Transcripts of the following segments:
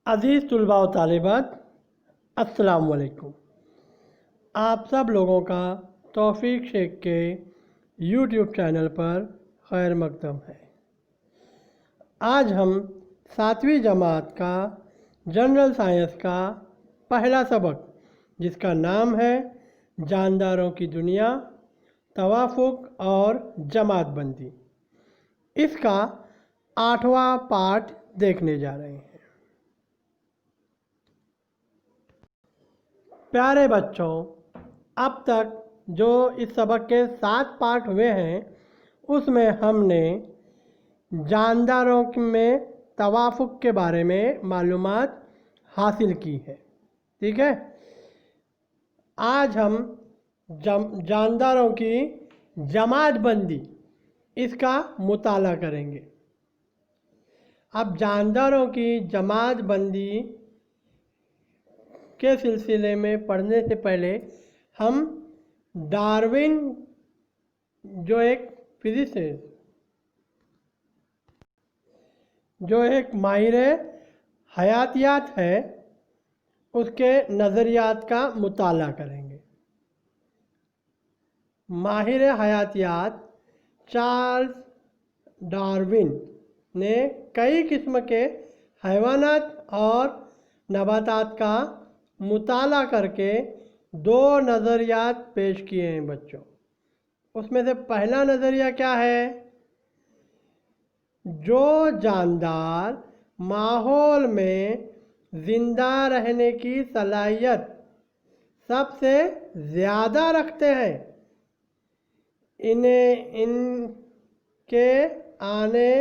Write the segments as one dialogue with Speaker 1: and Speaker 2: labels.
Speaker 1: अज़ीज़ तलबा व तालिबात, अस्सलाम वालेकुम। आप सब लोगों का तौफ़ीक शेख के यूट्यूब चैनल पर खैर मकदम है। आज हम 7वीं जमात का जनरल साइंस का पहला सबक, जिसका नाम है जानदारों की दुनिया, तवाफ़ुक और जमातबंदी, इसका 8वां पार्ट देखने जा रहे हैं। प्यारे बच्चों, अब तक जो इस सबक के 7 पार्ट हुए हैं उसमें हमने जानदारों में तवाफ़ुक के बारे में मालूमात हासिल की है। ठीक है, आज हम जानदारों की जमातबंदी इसका मुताला करेंगे। अब जानदारों की जमातबंदी के सिलसिले में पढ़ने से पहले हम डार्विन, जो एक फिजिसिस्ट, जो एक माहिर हयातियात है, उसके नज़रियात का मुताला करेंगे। माहिर हयातियात चार्ल्स डार्विन ने कई किस्म के हैवानात और नबातात का मुताला करके 2 नज़रियात पेश किए हैं बच्चों। उसमें से पहला नज़रिया क्या है? जो जानदार माहौल में ज़िंदा रहने की सलाहियत सबसे ज़्यादा रखते हैं, इनके आने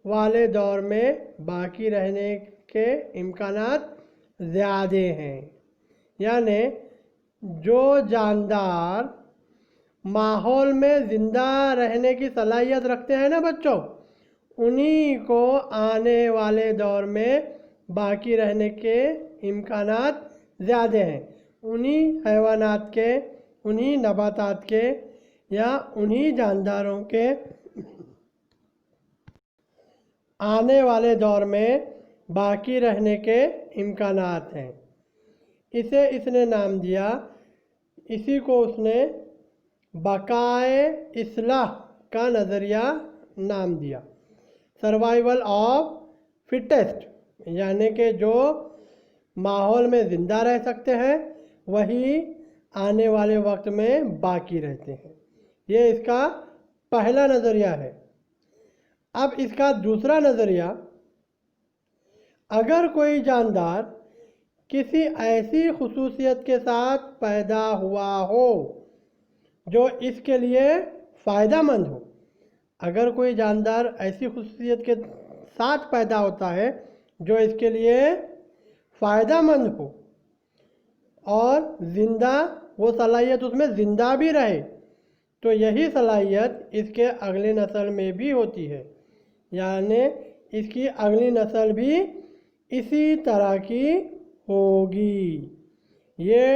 Speaker 1: वाले दौर में बाकी रहने के इम्कानात ज़्यादा हैं। यानी जो जानदार माहौल में ज़िंदा रहने की सलाहियत रखते हैं ना बच्चों, उन्हीं को आने वाले दौर में बाकी रहने के इम्कानात ज़्यादा हैं। उन्हीं हैवानात के, उन्हीं नबातात के या उन्हीं जानदारों के आने वाले दौर में बाकी रहने के इम्कानात हैं। इसे इसने नाम दिया, इसी को उसने बकाए इस्लाह का नज़रिया नाम दिया, सर्वाइवल ऑफ फिटेस्ट। यानी कि जो माहौल में ज़िंदा रह सकते हैं वही आने वाले वक्त में बाकी रहते हैं। ये इसका पहला नज़रिया है। अब इसका दूसरा नज़रिया, अगर कोई जानदार किसी ऐसी खुसूसियत के साथ पैदा हुआ हो जो इसके लिए फ़ायदामंद हो, अगर कोई जानदार ऐसी खुसूसियत के साथ पैदा होता है जो इसके लिए फ़ायदामंद हो और ज़िंदा, वो सलाहियत उसमें ज़िंदा भी रहे, तो यही सलाहियत इसके अगली नस्ल में भी होती है। यानी इसकी अगली नस्ल भी इसी तरह की होगी। ये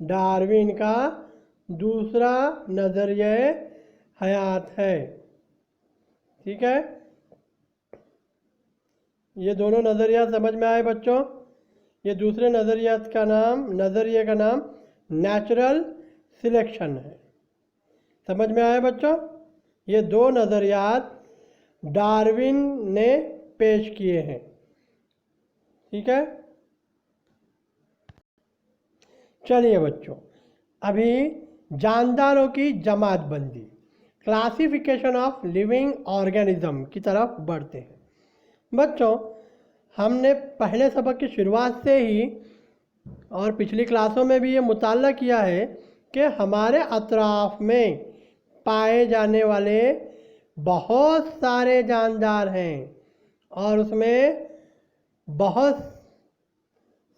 Speaker 1: डार्विन का दूसरा नज़रिया हयात है। ठीक है, ये दोनों नज़रिया समझ में आए बच्चों? ये दूसरे नज़रिया का नाम नेचुरल सिलेक्शन है। समझ में आए बच्चों? ये 2 नज़रियात डार्विन ने पेश किए हैं। ठीक है, चलिए बच्चों, अभी जानदारों की जमातबंदी, क्लासिफिकेशन ऑफ लिविंग ऑर्गेनिज्म की तरफ बढ़ते हैं। बच्चों, हमने पहले सबक की शुरुआत से ही और पिछली क्लासों में भी ये मुताला किया है कि हमारे अतराफ़ में पाए जाने वाले बहुत सारे जानदार हैं और उसमें बहुत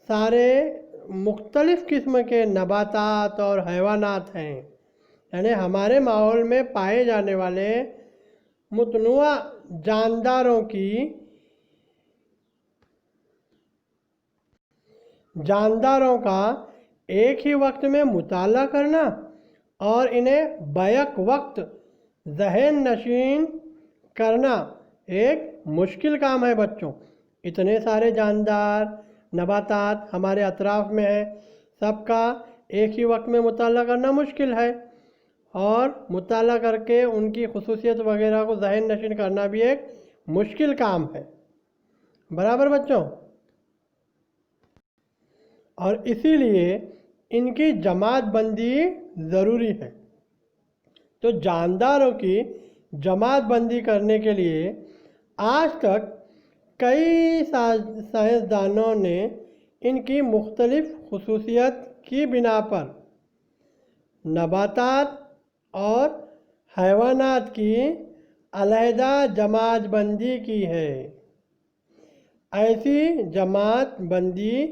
Speaker 1: सारे मुख्तलिफ़ किस्म के नबातात और हैवानात हैं। यानी हमारे माहौल में पाए जाने वाले मुतनुआ जानदारों का एक ही वक्त में मुताला करना और इन्हें बैक वक्त ज़हन नशीन करना एक मुश्किल काम है बच्चों। इतने सारे जानदार नबातात हमारे अतराफ में है, सबका एक ही वक्त में मुताला करना मुश्किल है, और मुताला करके उनकी खुसूसियत वगैरह को ज़हन नशीन करना भी एक मुश्किल काम है। बराबर बच्चों? और इसीलिए इनकी जमात बंदी ज़रूरी है। तो जानदारों की जमात बंदी करने के लिए आज तक कई साइंसदानों ने इनकी मुख्तलिफ खुसूसियत की बिना पर नबातात और हैवानात की अलहदा जमात बंदी की है। ऐसी जमात बंदी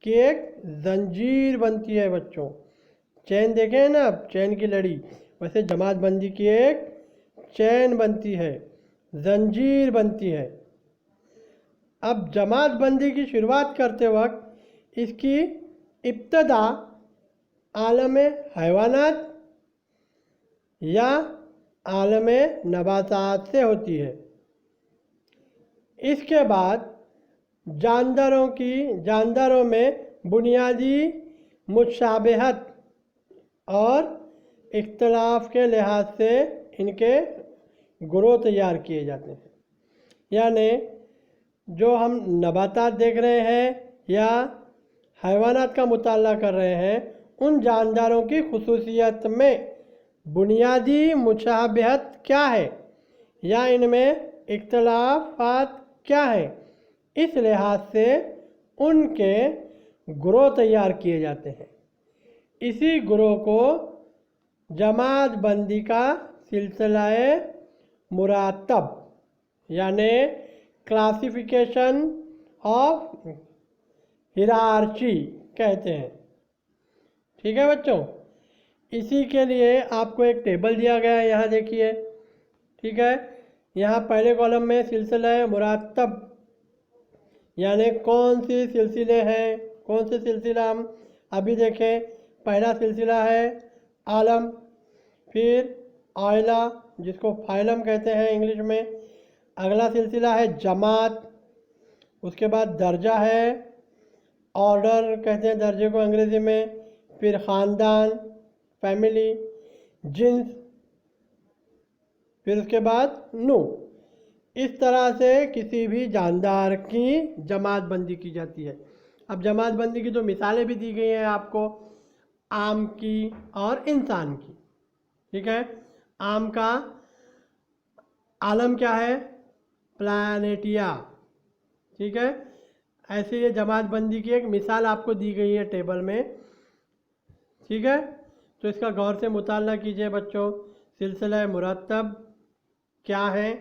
Speaker 1: की एक जंजीर बनती है बच्चों। चैन देखें ना आप, चैन की लड़ी, वैसे जमात बंदी की एक चैन बनती है, जंजीर बनती है। अब जमात बंदी की शुरुआत करते वक्त इसकी इब्तदा आलम हैवानात या आलम नबातात से होती है। इसके बाद जानदारों में बुनियादी मुशाबहत और इख्तलाफ के लिहाज से इनके ग्रोह तैयार किए जाते हैं। यानी जो हम नबातात देख रहे हैं या हैवानात का मुताला कर रहे हैं, उन जानदारों की खुसूसियत में बुनियादी मुशाबहत क्या है या इनमें इख्तलाफात क्या है, इस लिहाज से उनके ग्रोह तैयार किए जाते हैं। इसी ग्रोह को जमात बंदी का सिलसिला मुरातब यानी क्लासिफिकेशन ऑफ हिरार्ची कहते हैं। ठीक है बच्चों? इसी के लिए आपको एक टेबल दिया गया है, यहाँ देखिए। ठीक है, यहाँ पहले कॉलम में सिलसिला मुरातब यानी कौन सी सिलसिले हैं, कौन से सिलसिला हम अभी देखें। पहला सिलसिला है आलम, फिर आयला जिसको फाइलम कहते हैं इंग्लिश में। अगला सिलसिला है जमात, उसके बाद दर्जा है, ऑर्डर कहते हैं दर्जे को अंग्रेज़ी में, फिर ख़ानदान फैमिली, जिन्स, फिर उसके बाद नू। इस तरह से किसी भी जानदार की जमात बंदी की जाती है। अब जमात बंदी की तो मिसालें भी दी गई हैं आपको, आम की और इंसान की। ठीक है, आम का आलम क्या है? प्लानेटिया। ठीक है, ऐसे ये जमात बंदी की एक मिसाल आपको दी गई है टेबल में। ठीक है, तो इसका गौर से मुताला कीजिए बच्चों। सिलसिला मुरतब क्या है,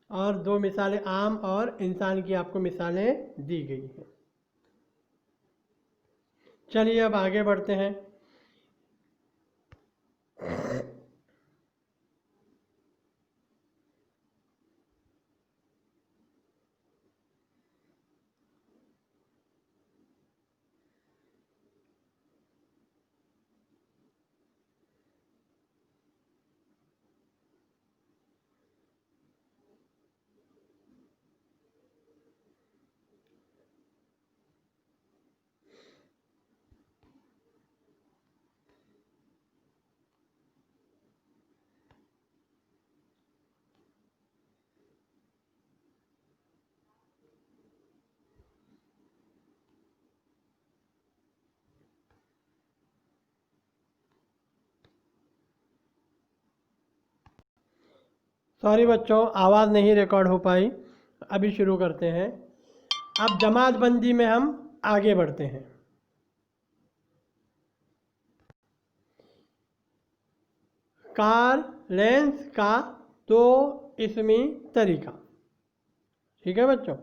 Speaker 1: और दो मिसालें आम और इंसान की आपको मिसालें दी गई हैं। चलिए अब आगे बढ़ते हैं। सॉरी बच्चों, आवाज़ नहीं रिकॉर्ड हो पाई। अभी शुरू करते हैं। अब जमात बंदी में हम आगे बढ़ते हैं। कार्ल लेंस का दो इसमी तरीका। ठीक है बच्चों,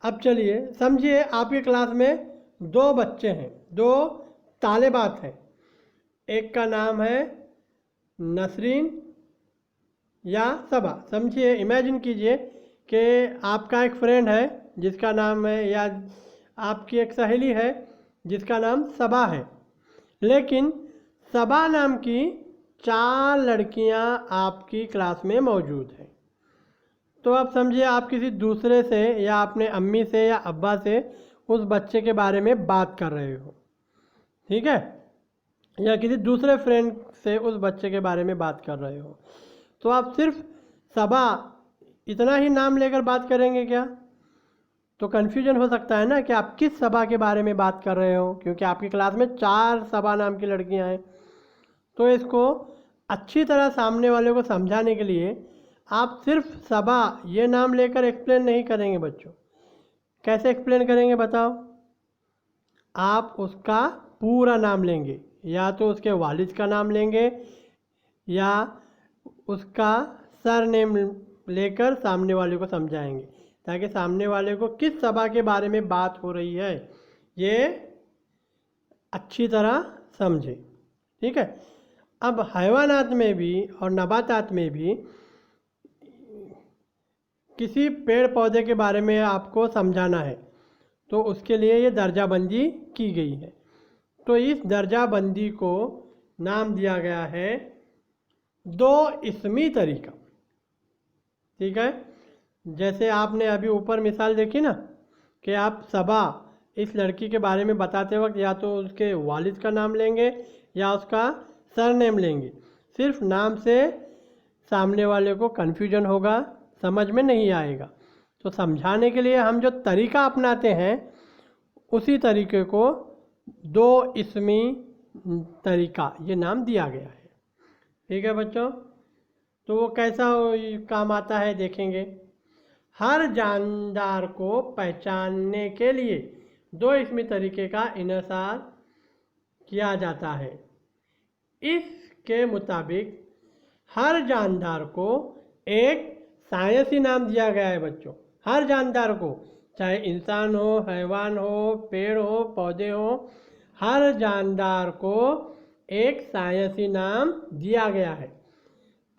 Speaker 1: अब चलिए समझिए, आपकी क्लास में दो बच्चे हैं, दो तालिबात हैं। एक का नाम है नसरीन या सबा। समझिए, इमेजिन कीजिए कि आपका एक फ्रेंड है जिसका नाम है, या आपकी एक सहेली है जिसका नाम सबा है, लेकिन सबा नाम की 4 लड़कियां आपकी क्लास में मौजूद हैं। तो आप समझिए आप किसी दूसरे से या अपने अम्मी से या अब्बा से उस बच्चे के बारे में बात कर रहे हो, ठीक है, या किसी दूसरे फ्रेंड से उस बच्चे के बारे में बात कर रहे हो, तो आप सिर्फ सबा इतना ही नाम लेकर बात करेंगे क्या? तो कन्फ्यूजन हो सकता है ना कि आप किस सबा के बारे में बात कर रहे हो, क्योंकि आपकी क्लास में 4 सबा नाम की लड़कियां हैं। तो इसको अच्छी तरह सामने वाले को समझाने के लिए आप सिर्फ सबा ये नाम लेकर एक्सप्लेन नहीं करेंगे बच्चों। कैसे एक्सप्लेन करेंगे बताओ? आप उसका पूरा नाम लेंगे, या तो उसके वालिद का नाम लेंगे या उसका सरनेम लेकर सामने वाले को समझाएंगे, ताकि सामने वाले को किस सबा के बारे में बात हो रही है ये अच्छी तरह समझे, ठीक है। अब हैवानात में भी और नबातात में भी किसी पेड़ पौधे के बारे में आपको समझाना है, तो उसके लिए ये दर्जाबंदी की गई है। तो इस दर्जाबंदी को नाम दिया गया है दो इसमी तरीका, ठीक है। जैसे आपने अभी ऊपर मिसाल देखी ना कि आप सबा इस लड़की के बारे में बताते वक्त या तो उसके वालिद का नाम लेंगे या उसका सरनेम लेंगे। सिर्फ नाम से सामने वाले को कन्फ्यूजन होगा, समझ में नहीं आएगा। तो समझाने के लिए हम जो तरीका अपनाते हैं उसी तरीके को दो इसमी तरीका ये नाम दिया गया है, ठीक है बच्चों। तो वो कैसा काम आता है देखेंगे। हर जानदार को पहचानने के लिए दो इसमी तरीके का इन्हिसार किया जाता है। इसके मुताबिक हर जानदार को एक साइंसी नाम दिया गया है बच्चों। हर जानदार को, चाहे इंसान हो, हैवान हो, पेड़ हो, पौधे हो, हर जानदार को एक साइंसी नाम दिया गया है।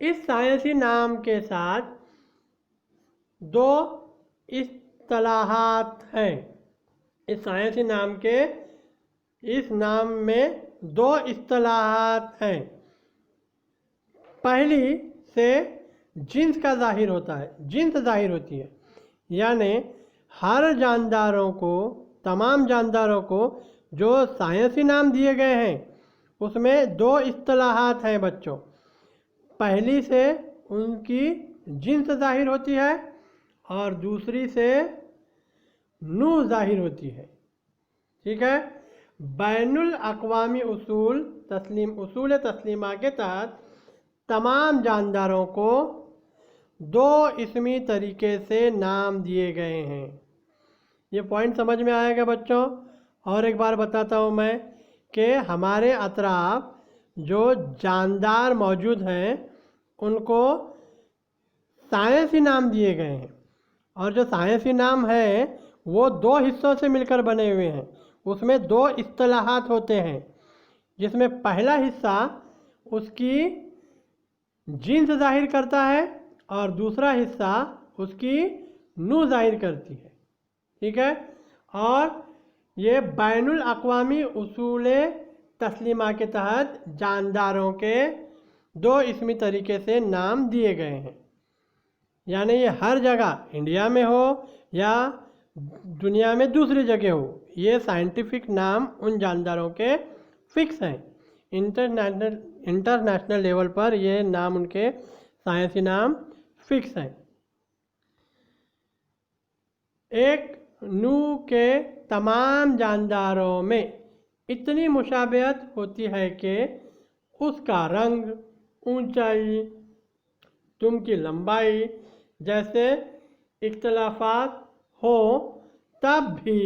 Speaker 1: इस साइंसी नाम के साथ दो इस्तिलाहात हैं। इस साइंसी नाम के इस नाम में दो इस्तिलाहात हैं। पहली से जिन्स का जाहिर होता है, जिन्स जाहिर होती है, यानी हर जानदारों को, तमाम जानदारों को जो साइंसी नाम दिए गए हैं उसमें दो इस्तिलाहात हैं बच्चों। पहली से उनकी जिन्स जाहिर होती है और दूसरी से नू जाहिर होती है, ठीक है। बैनुल अक़वामी उसूल तस्लीमा के तहत तमाम जानदारों को दो इसमी तरीके से नाम दिए गए हैं। ये पॉइंट समझ में आएगा बच्चों। और एक बार बताता हूँ मैं कि हमारे अतराफ जो जानदार मौजूद हैं उनको साइंसी नाम दिए गए हैं, और जो साइंसी नाम है वो दो हिस्सों से मिलकर बने हुए हैं। उसमें दो इस्तिलाहात होते हैं, जिसमें पहला हिस्सा उसकी जिन्स जाहिर करता है और दूसरा हिस्सा उसकी नू जाहिर करती है, ठीक है। और ये बैनुल अक़वामी उसूल तस्लीमा के तहत जानदारों के दो इसमी तरीके से नाम दिए गए हैं। यानी ये हर जगह, इंडिया में हो या दुनिया में दूसरी जगह हो, ये साइंटिफिक नाम उन जानदारों के फिक्स हैं। इंटरनेशनल लेवल पर ये नाम, उनके साइंसी नाम फिक्स हैं। एक नू के तमाम जानदारों में इतनी मुशाबहत होती है कि उसका रंग, ऊंचाई, दुम की लंबाई जैसे इख्तलाफात हो, तब भी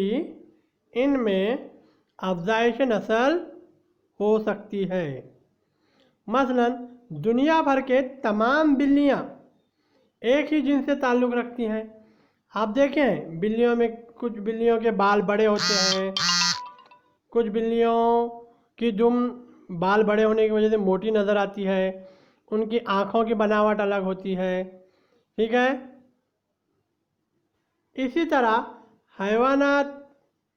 Speaker 1: इनमें अफजाइश नस्ल हो सकती है। मसलन दुनिया भर के तमाम बिल्लियाँ एक ही जिन्स से ताल्लुक़ रखती हैं। आप देखें बिल्लियों में कुछ बिल्लियों के बाल बड़े होते हैं, कुछ बिल्लियों की दुम बाल बड़े होने की वजह से मोटी नज़र आती है, उनकी आँखों की बनावट अलग होती है, ठीक है। इसी तरह हैवानात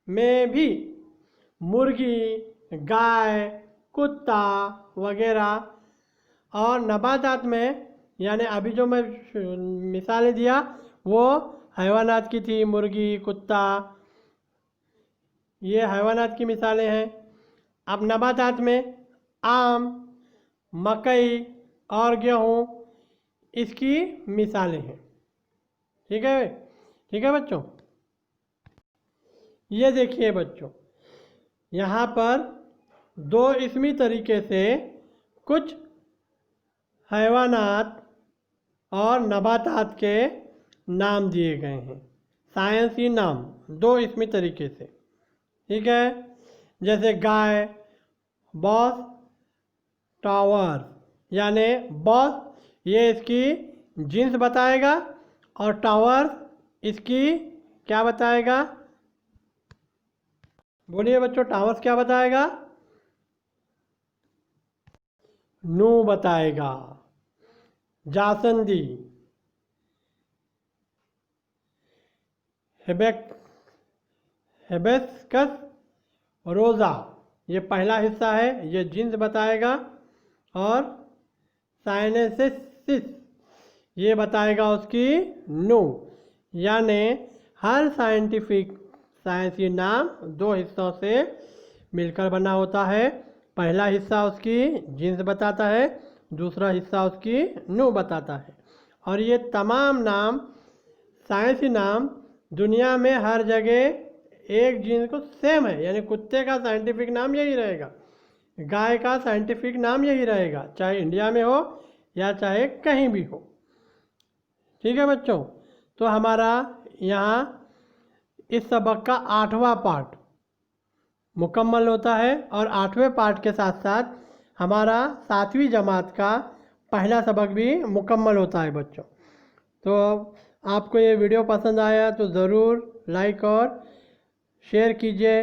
Speaker 1: में भी मुर्गी, गाय, कुत्ता वगैरह, और नबातात में यानी अभी जो मैं मिसालें दिया वो हैवानात की थी, मुर्गी, कुत्ता, ये हैवानात की मिसालें हैं। अब नबातात में आम, मकई और गेहूँ इसकी मिसालें हैं। ठीक है, ठीक है बच्चों। ये देखिए बच्चों, यहाँ पर दो इसमी तरीके से कुछ हैवानात और नबातात के नाम दिए गए हैं, साइंसी नाम, दो इसमी तरीके से। ठीक है, जैसे गाय, बॉस, टावर, यानी बॉस ये इसकी जीन्स बताएगा और टावर इसकी क्या बताएगा? बोलिए बच्चों, टावर्स क्या बताएगा? नू बताएगा। जासंदी, हेबेस्कस रोज़ा, ये पहला हिस्सा है, ये जीन्स बताएगा। और साइनेसिस ये बताएगा उसकी नू। यानी हर साइंसी नाम दो हिस्सों से मिलकर बना होता है। पहला हिस्सा उसकी जीन्स बताता है, दूसरा हिस्सा उसकी नू बताता है। और ये तमाम नाम, साइंसी नाम, दुनिया में हर जगह एक जीन्स को सेम है। यानी कुत्ते का साइंटिफिक नाम यही रहेगा, गाय का साइंटिफिक नाम यही रहेगा, चाहे इंडिया में हो या चाहे कहीं भी हो। ठीक है बच्चों, तो हमारा यहाँ इस सबक का 8वां पार्ट मुकम्मल होता है। और 8वें पार्ट के साथ साथ हमारा 7वीं जमात का पहला सबक भी मुकम्मल होता है बच्चों। तो आपको ये वीडियो पसंद आया तो ज़रूर लाइक और शेयर कीजिए।